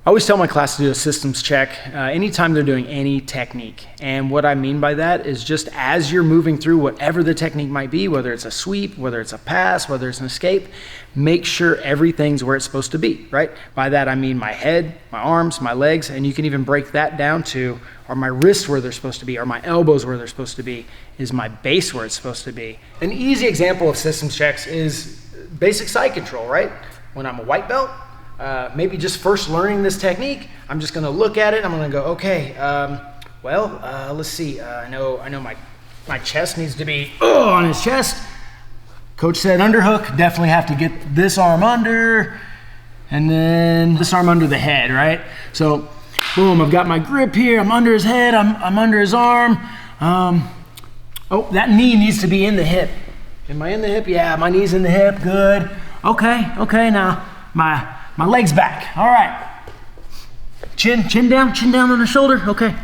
I always tell my class to do a systems check anytime they're doing any technique. And what I mean by that is just as you're moving through whatever the technique might be, whether it's a sweep, whether it's a pass, whether it's an escape, make sure everything's where it's supposed to be, right? By that I mean my head, my arms, my legs, and you can even break that down to, are my wrists where they're supposed to be? Are my elbows where they're supposed to be? Is my base where it's supposed to be? An easy example of systems checks is basic side control, right? When I'm a white belt, maybe just first learning this technique, I'm just gonna look at it, I'm gonna go, okay, let's see, I know my chest needs to be on his chest. Coach said underhook, definitely have to get this arm under, and then this arm under the head, right? So, boom, I've got my grip here, I'm under his head, I'm under his arm. Oh, that knee needs to be in the hip. Am I in the hip? Yeah, my knee's in the hip, good. Okay, now my leg's back, all right. Chin down on the shoulder, okay.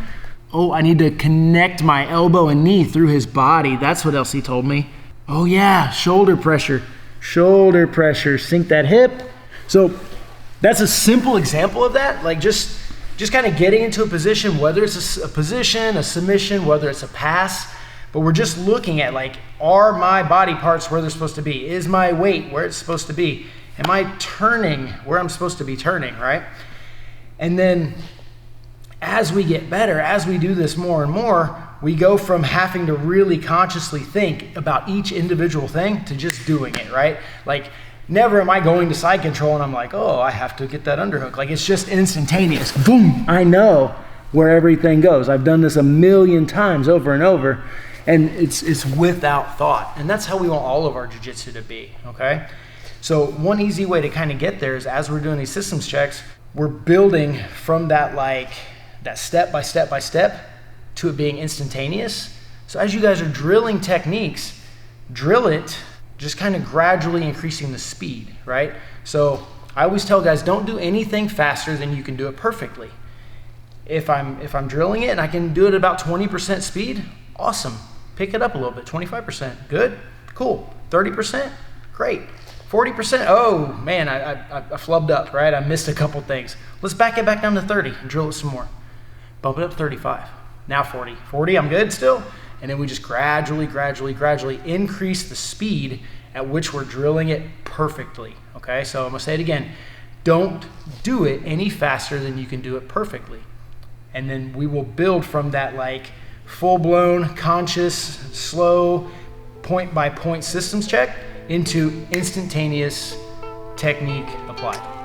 Oh, I need to connect my elbow and knee through his body. That's what else he told me. Oh yeah, shoulder pressure, sink that hip. So that's a simple example of that, like just kind of getting into a position, whether it's a position, a submission, whether it's a pass, but we're just looking at like, are my body parts where they're supposed to be? Is my weight where it's supposed to be? Am I turning where I'm supposed to be turning, right? And then as we get better, as we do this more and more, we go from having to really consciously think about each individual thing to just doing it, right? Like never am I going to side control and I'm like, oh, I have to get that underhook. Like it's just instantaneous, boom, I know where everything goes. I've done this a million times over and over, and it's without thought. And that's how we want all of our jiu-jitsu to be, okay? So one easy way to kind of get there is as we're doing these systems checks, we're building from that that step by step to it being instantaneous. So as you guys are drilling techniques, drill it just kind of gradually increasing the speed, right? So I always tell guys, don't do anything faster than you can do it perfectly. If I'm drilling it and I can do it about 20% speed, awesome. Pick it up a little bit, 25%, good, cool. 30%, great. 40%, oh man, I flubbed up, right? I missed a couple things. Let's back it back down to 30 and drill it some more. Bump it up to 35, now 40. 40, I'm good still? And then we just gradually increase the speed at which we're drilling it perfectly, okay? So I'm gonna say it again, don't do it any faster than you can do it perfectly. And then we will build from that like full-blown, conscious, slow, point-by-point systems check into instantaneous technique applied.